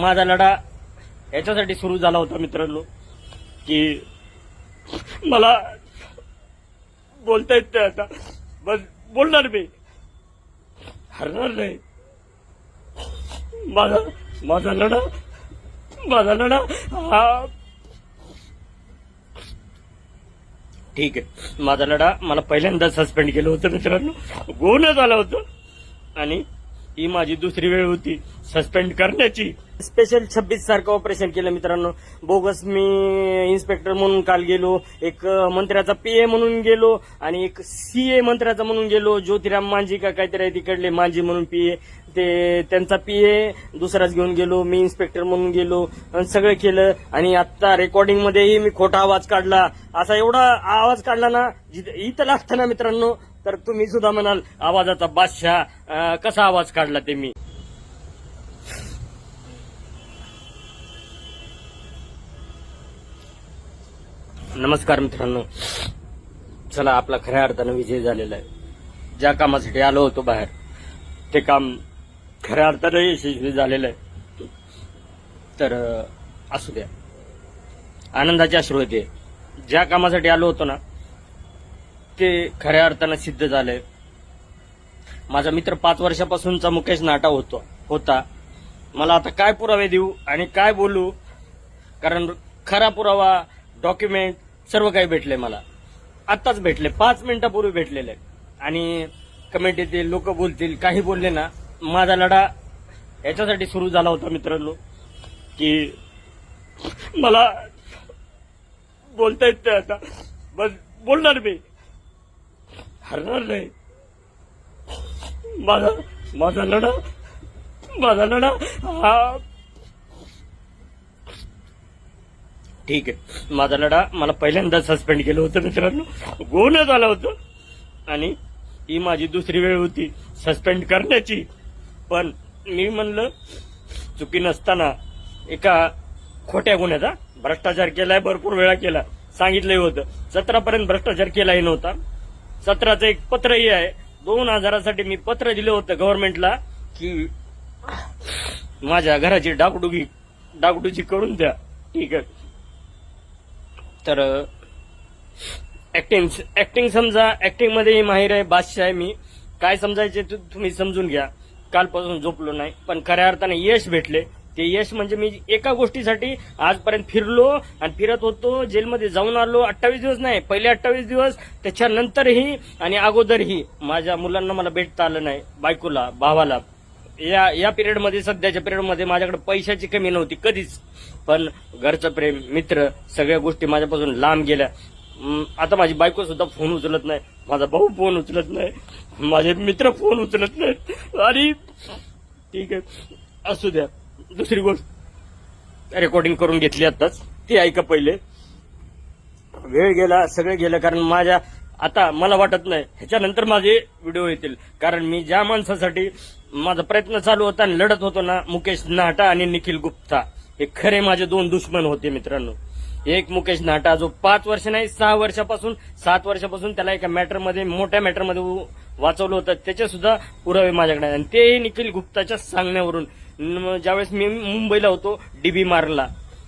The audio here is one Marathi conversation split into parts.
माझा लढा याच्यासाठी सुरू झाला होता मित्रांनो की मला बोलता येत नाही आता, बस बोलणार मी, हरणार नाही. माझा लढा हा ठीक आहे. माझा लढा मला पहिल्यांदा सस्पेंड केलं होतं मित्रांनो, गुन्हा झाला होतं आणि ही माझी दुसरी वेळ होती सस्पेंड करण्याची. स्पेशल 26 सारखं ऑपरेशन केलं मित्रांनो. बोगस मी इन्स्पेक्टर म्हणून काल गेलो, एक मंत्र्याचा पीए म्हणून गेलो आणि एक सीए मंत्र्याचा म्हणून गेलो. ज्योतिराम मांझी का काहीतरी आहे तिकडले मांझी म्हणून पीए, ते त्यांचा पीए दुसराच घेऊन गेलो. मी इन्स्पेक्टर म्हणून गेलो आणि सगळं केलं. आणि आता रेकॉर्डिंग मध्येही मी खोटा आवाज काढला. असा एवढा आवाज काढला ना इथं लागतं ना मित्रांनो, तर तुम्ही सुद्धा म्हणाल आवाजाचा बादशाह कसा आवाज काढला ते मी. नमस्कार मित्रांनो, चला आपला खऱ्या अर्थानं विजय झालेला आहे. ज्या कामासाठी आलो होतो बाहेर ते काम खऱ्या अर्थानं यशस्वी झालेलं आहे. तर असू द्या, आनंदाचे अश्रू होते. ज्या कामासाठी आलो होतो ना ते खऱ्या अर्थानं सिद्ध झालंय. माझा मित्र 5 वर्षापासूनचा मुकेश नाटा होता. मला आता काय पुरावे देऊ आणि काय बोलू, कारण खरा पुरावा डॉक्युमेंट सर्व काही भेटले मला. आत्ताच भेटले, 5 मिनिटापूर्वी भेटलेले. आणि कमेंट येतील, लोक बोलतील, काही बोलले ना. माझा लढा याच्यासाठी सुरू झाला होता मित्रांनो की मला बोलता येत नाही आता, बस बोलणार मी, हरणार नाही. माझा लढा हा ठीक आहे. माझा लढा मला पहिल्यांदा सस्पेंड केलं होतं मित्रांनो, गुन्हा झाला होतं आणि ही माझी दुसरी वेळ होती सस्पेंड करण्याची. पण मी म्हणलं चुकी नसताना एका खोट्या गुन्ह्याचा भ्रष्टाचार केलाय, भरपूर वेळा केला, सांगितलंही होतं. 17 पर्यंत भ्रष्टाचार केलाही नव्हता. 17चं एक पत्रही आहे. 2000साठी मी पत्र दिलं होतं गव्हर्नमेंटला की माझ्या घराची डागडुजी करून द्या. ठीक आहे. तर ऍक्टिंग समजा, ऍक्टिंग मध्ये माहिर आहे, बादशाह आहे मी. काय समजायचे तुम्ही समजून घ्या. कालपासून झोपलो नाही, पण खऱ्या अर्थाने यश भेटले. ते यश म्हणजे मी एका गोष्टीसाठी आजपर्यंत फिरलो आणि फिरत होतो. जेलमध्ये जाऊन आलो. 28 दिवस नाही, पहिले 28 दिवस, त्याच्यानंतरही आणि अगोदरही माझ्या मुलांना मला भेटता आलं नाही, बायकोला, भावाला. या पिरियडमध्ये, सध्याच्या पिरियडमध्ये माझ्याकडे पैशाची कमी नव्हती कधीच, पण घरचं प्रेम, मित्र, सगळ्या गोष्टी माझ्यापासून लांब गेल्या. आता माझी बायको सुद्धा फोन उचलत नाही, माझा भाऊ फोन उचलत नाही, माझे मित्र फोन उचलत नाहीत. आणि ठीक आहे, असू द्या. दुसरी गोष्ट रेकॉर्डिंग करून घेतली आताच, ती ऐका पहिले. वेळ गेला, सगळं गेलं, कारण आता मला वाटत नाही ह्याच्यानंतर माझे व्हिडिओ येतील. कारण मी ज्या माणसासाठी माझा प्रयत्न चालू होता आणि लढत होतो ना, मुकेश नाटा आणि निखिल गुप्ता, हे खरे माझे 2 दुश्मन होते मित्रांनो. एक मुकेश नाटा जो 5 वर्ष नाही 6 वर्षापासून 7 वर्षापासून त्याला एका मॅटरमध्ये, मोठ्या मॅटरमध्ये वाचवलं होतं, त्याचे सुद्धा पुरावे माझ्याकडे. आणि ते निखिल गुप्ताच्या सांगण्यावरून, ज्यावेळेस मी मुंबईला होतो डीबी मार्गला,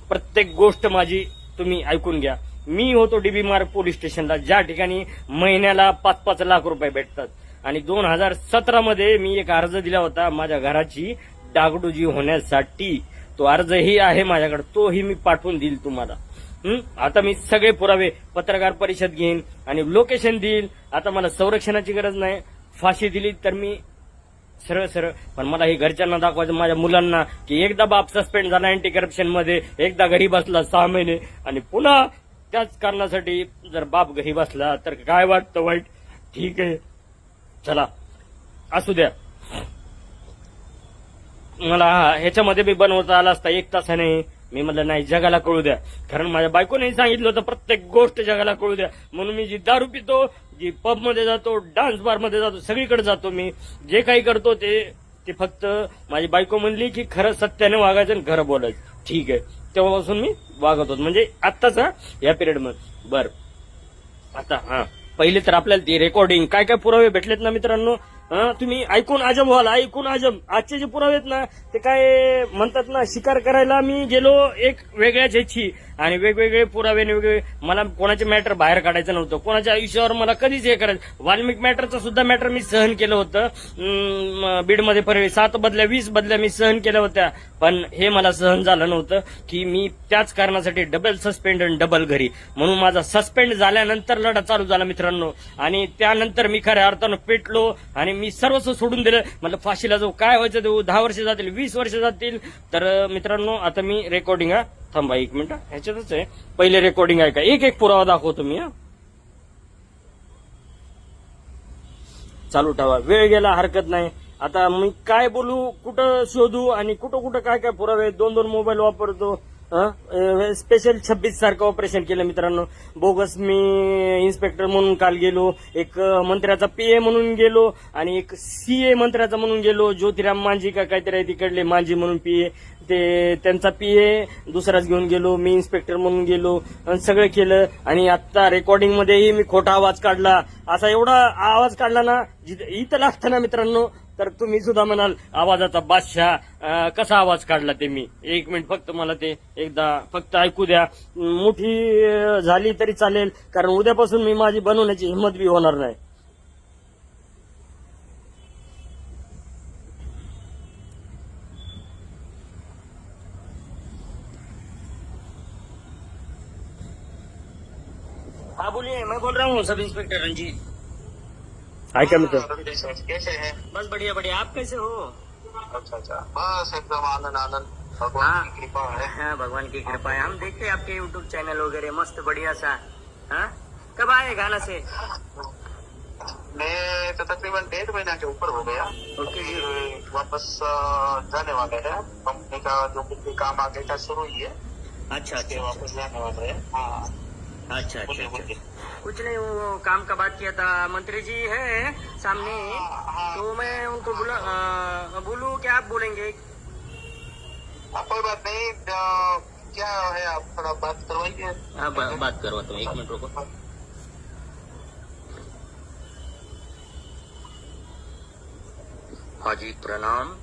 प्रत्येक गोष्ट माझी तुम्ही ऐकून घ्या. मी होतो डीबी मार्ग पोलीस स्टेशनला, ज्या ठिकाणी महिन्याला 5-5 लाख रुपये भेटतात. आणि 2017मध्ये मी एक अर्ज दिला होता माझ्या घराची डागडुजी होण्यासाठी. तो अर्जही आहे माझ्याकडे, तोही मी पाठवून देईल तुम्हाला. आता मी सगळे पुरावे, पत्रकार परिषद घेईन आणि लोकेशन देईल. आता मला संरक्षणाची गरज नाही. फाशी दिली तर मी सरळ, पण मला हे घरच्यांना दाखवायचं, माझ्या मुलांना, की एकदा बाप सस्पेंड झाला अँटी करप्शन मध्ये, एकदा घरी बसला 6 महिने, आणि पुन्हा त्याच कारणासाठी जर बाप घरी बसला तर काय वाटतं वाईट. ठीक आहे, चला असू द्या. मला ह्याच्यामध्ये बी बनवता आला असता 1 तासाने. मी म्हटलं नाही, जगाला कळू द्या, कारण माझ्या बायकोने सांगितलं होतं प्रत्येक गोष्ट जगाला कळू द्या. म्हणून मी जी दारू पितो, जी पब मध्ये जातो, डान्स बार मध्ये जातो, सगळीकडे जातो, मी जे काही करतो ते फक्त माझी बायको म्हणली की खरं सत्याने वागायचं आणि खरं बोलायचं. ठीक आहे, तेव्हापासून मी वागत होतो, म्हणजे आत्ताच या पिरियड मध्ये. बर आता पहिले तर आपल्याला ते रेकॉर्डिंग काय काय पुरावे भेटलेत ना मित्रांनो, तुम्ही ऐकून अजब व्हाल, ऐकून अजब. आजचे जे पुरावे आहेत ना ते काय म्हणतात ना, शिकार करायला मी गेलो एक वेगळ्याच ह्याची, आणि वेगवेगळे पुरावे वेगवेगळे. मला कोणाचे मॅटर बाहेर काढायचं नव्हतं, कोणाच्या आयुष्यावर मला कधीच हे करायचं. वाल्मिक मॅटरचं सुद्धा मॅटर मी सहन केलं होतं बीडमध्ये 7 बदल्या 20 बदल्या मी सहन केल्या होत्या, पण हे मला सहन झालं नव्हतं की मी त्याच कारणासाठी डबल सस्पेंड आणि डबल घरी. म्हणून माझा सस्पेंड झाल्यानंतर लढा चालू झाला मित्रांनो, आणि त्यानंतर मी खऱ्या अर्थानं पेटलो आणि मी सर्वस्व सोडून दिलं. म्हटलं फाशीला जाऊ, काय व्हायचं ते 10 वर्ष जातील 20 वर्ष जातील. तर मित्रांनो आता मी रेकॉर्डिंग थांबा 1 मिनिट, ह्याच्यातच आहे पहिले रेकॉर्डिंग आहे का, एक पुरावा दाखवतो मी. चालू ठेवा, वेळ गेला हरकत नाही. आता मी काय बोलू, कुठं शोधू आणि कुठं कुठं काय काय पुरावे. 2 मोबाईल वापरतो. स्पेशल 26 सारखं ऑपरेशन केलं मित्रांनो. बोगस मी इन्स्पेक्टर म्हणून काल गेलो, एक मंत्र्याचा पीए म्हणून गेलो आणि एक सीए मंत्र्याचा म्हणून गेलो. ज्योतिराम मांझी का काहीतरी आहे तिकडले, मांझी म्हणून पीए, ते त्यांचा पीए दुसराच घेऊन गेलो. मी इन्स्पेक्टर म्हणून गेलो आणि सगळं केलं. आणि आता रेकॉर्डिंग मध्येही मी खोटा आवाज काढला. असा एवढा आवाज काढला ना इथं लागतं ना मित्रांनो, तर तुम्ही सुद्धा म्हणाल आवाजाचा बादशाह कसा आवाज काढला ते मी. 1 मिनिट फक्त मला ते एकदा फक्त ऐकू द्या. मोठी झाली तरी चालेल, कारण उद्यापासून मी माझी बनवण्याची हिंमत बी होणार नाही. हाँ बोलिए, मैं बोल रहा हूँ सब इंस्पेक्टर रंजीत. ऐका मित्र, कैसे हैं? बस बढ़िया बढ़िया. आप कैसे हो? अच्छा अच्छा, बस एकदम आनंद आनंद, भगवान की कृपा है. हाँ भगवान की कृपा है. हम देखते हैं आपके यूट्यूब चैनल वगैरह मस्त बढ़िया सा. हाँ कब आए घाना से? मैं तो तकरीबन 1.5 महीना के ऊपर हो गया. ओके जी. फिर वापस जाने वाले हैं. कंपनी का जो कुछ भी काम आगे का शुरू ही है, अच्छा उसके अच्छा वापस जाने वाले हैं. हाँ अच्छा अच्छा बोलिए अच्छा. बोलिए. कुछ नहीं, वो काम का बात किया था. मंत्री जी है सामने, हाँ, तो मैं उनको बोलूं क्या आप बोलेंगे? कोई बात नहीं. क्या है, आप थोड़ा बात करवाइए. हाँ बात करवाता हूँ, 1 मिनट रुको. हाँ जी प्रणाम.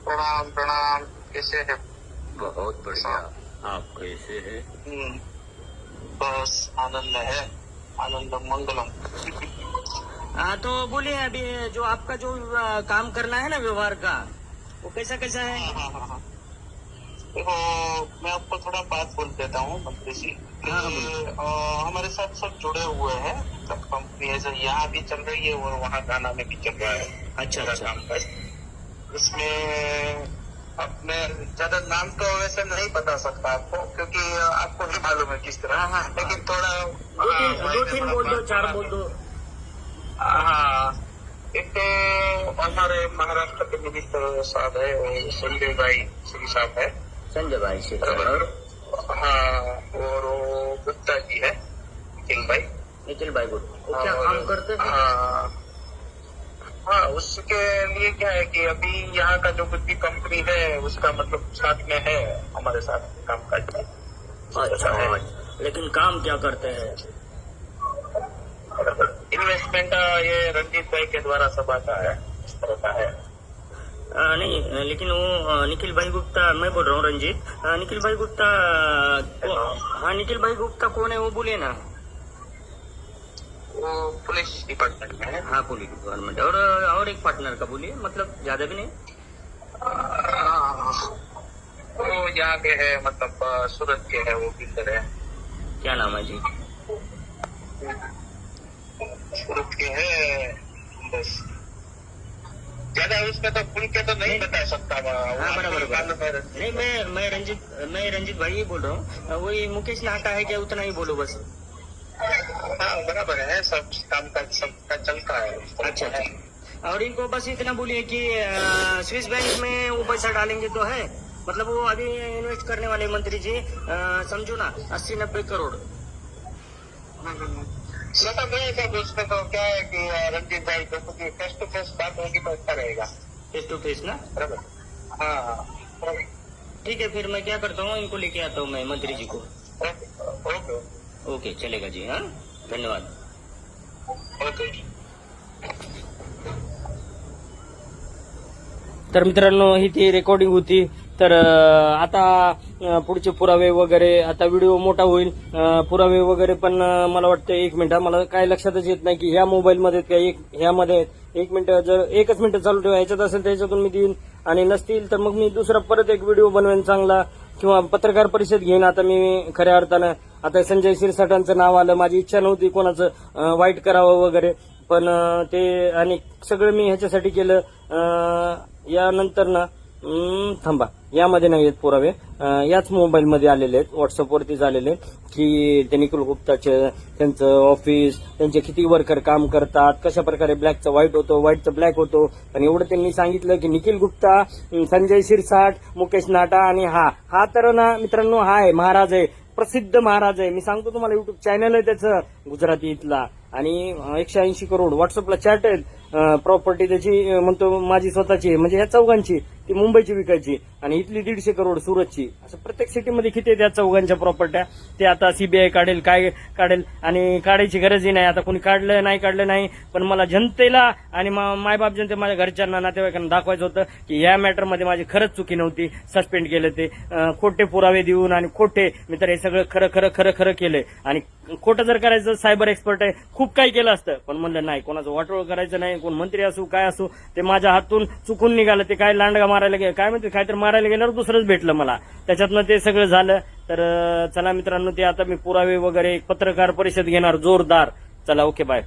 प्रणाम प्रणाम. कैसे है? बहुत बढ़िया. आप कैसे है? बस आनंद में है, आनंद मंगलम. हाँ तो बोलिए, अभी जो आपका जो काम करना है ना व्यवहार का, वो कैसा कैसा है? हाँ. देखो, मैं आपको थोड़ा बात बोल देता हूँ मंत्री जी. हाँ, हमारे साथ सब जुड़े हुए हैं. सब कंपनी ऐसे यहाँ भी चल रही है और वहाँ गाना में भी चल रहा है. अच्छा पूरा अच्छा. काम का इसमें. अब मैं ज्यादा नाम तो वैसे नहीं बता सकता आपको, क्योंकि आपको भी मालूम है किस तरह. हाँ, लेकिन थोड़ा 2-3 बोल दो, 4 बोल दो. हाँ, एक तो हमारे महाराष्ट्र के मिनिस्टर साहब है, वो संजय भाई श्री साहब है. संजय भाई से. बराबर. हाँ, और वो गुप्ता जी है, निखिल भाई गुप्ता. वो क्या काम करते हैं? हाँ, उसके लिए क्या है कि अभी यहाँ का जो कुछ भी कंपनी है उसका मतलब साथ में है, हमारे साथ काम करते हैं. अच्छा, लेकिन काम क्या करते हैं? इन्वेस्टमेंट ये रंजीत भाई के द्वारा सब आता है, इस तरह का है. नहीं, लेकिन वो निखिल भाई गुप्ता, मैं बोल रहा हूँ रंजीत. निखिल भाई गुप्ता. हाँ निखिल भाई गुप्ता कौन है वो बोलिए ना. वो पुलिस डिपार्टमेंट में है. हाँ पुलिस डिपार्टमेंट. और एक पार्टनर का बोलिए, मतलब ज्यादा भी नहीं. वो यहाँ के है, मतलब सूरत के है, वो बिल्डर है. क्या नाम है जी? सूरत के है. बस ज्यादा उसमें तो खुल के तो नहीं बता सकता. हाँ बराबर. नहीं मैं रंजीत भाई ही बोल रहा हूँ. वही मुकेश नाटा है क्या, उतना ही बोलो बस. हाँ बराबर है, सब काम का सबका चलता है. अच्छा अच्छा. और इनको बस इतना बोलिए कि स्विस बैंक में वो पैसा डालेंगे तो है, मतलब वो अभी इन्वेस्ट करने वाले मंत्री जी, समझो ना 80-90 करोड़. मतलब नहीं सब उसमें तो क्या है कि रंजीत भाई को फेस टू फेस बात होगी तो अच्छा रहेगा. फेस टू फेस ना. बराबर. हाँ ठीक है, फिर मैं क्या करता हूँ, इनको लेके आता हूँ मैं मंत्री जी को. ओके. ओके चलेगा जी. हाँ धन्यवाद. तर मित्रांनो ही ती रेकॉर्डिंग होती. तर आता पुढचे पुरावे वगैरे, आता व्हिडिओ मोठा होईल, पुरावे वगैरे पण मला वाटतं 1 मिनिट, मला काय लक्षातच येत नाही की ह्या मोबाईलमध्ये काय ह्यामध्ये 1 मिनिट, जर 1च मिनिट चालू ठेवा, ह्याच्यात असेल त्याच्यातून मी देईन, आणि नसतील तर मग मी दुसरा परत एक व्हिडिओ बनवेन चांगला, किंवा पत्रकार परिषद घेईन. आता मी खऱ्या अर्थानं आता संजय शिरसाटांचं नाव आलं, माझी इच्छा नव्हती कोणाचं वाईट करावं वगैरे, पण ते आणि सगळं मी ह्याच्यासाठी केलं. यानंतर ना थांबा, यामध्ये नाही आहेत पुरावे, याच मोबाईलमध्ये आलेले आहेत, व्हॉट्सअपवरतीच आलेले आहेत की ते निखिल गुप्ताचे, त्यांचं ऑफिस, त्यांचे किती वर्कर काम करतात, कशा प्रकारे ब्लॅकचं व्हाईट होतो, व्हाईटचं ब्लॅक होतो. आणि एवढं त्यांनी सांगितलं की निखिल गुप्ता, संजय शिरसाट, मुकेश नाटा आणि हा तर ना मित्रांनो हा आहे महाराज आहे, प्रसिद्ध महाराज आहे. मी सांगतो तुम्हाला, युट्यूब चॅनल आहे त्याचं गुजराती इथला, आणि 180 करोड व्हॉट्सअपला चॅट आहेत. प्रॉपर्टी त्याची म्हणतो माझी स्वतःची आहे, म्हणजे ह्या चौघांची, ती मुंबईची विकायची, आणि इथली 150 करोड सुरतची. असं प्रत्येक सिटीमध्ये किती आहेत त्या चौघांच्या प्रॉपर्ट्या. ते आता सीबीआय काढेल, काय काढेल, आणि काढायची गरजही नाही. आता कोणी काढलं नाही, पण मला जनतेला आणि मायबाप जनते, माझ्या घरच्यांना, नातेवाईकांना दाखवायचं होतं की या मॅटरमध्ये माझी खरंच चुकी नव्हती. सस्पेंड केलं ते, खोटे पुरावे देऊन, आणि खोटे मी तर हे सगळं खरं केलंय. आणि खोटं जर करायचं, सायबर एक्सपर्ट आहे, खूप काही केलं असतं, पण म्हणलं नाही, कोणाचं वाटोळ करायचं नाही, कोण मंत्री असू काय असू, ते माझ्या हातून चुकून निघालं. ते काय लांडगा मारायला गेलं, काय म्हणते, काहीतरी मारायला गेल्यावर दुसरंच भेटलं मला, त्याच्यातनं ते सगळं झालं. तर चला मित्रांनो, ते आता मी पुरावे वगैरे, पत्रकार परिषद घेणार जोरदार. चला, ओके, बाय.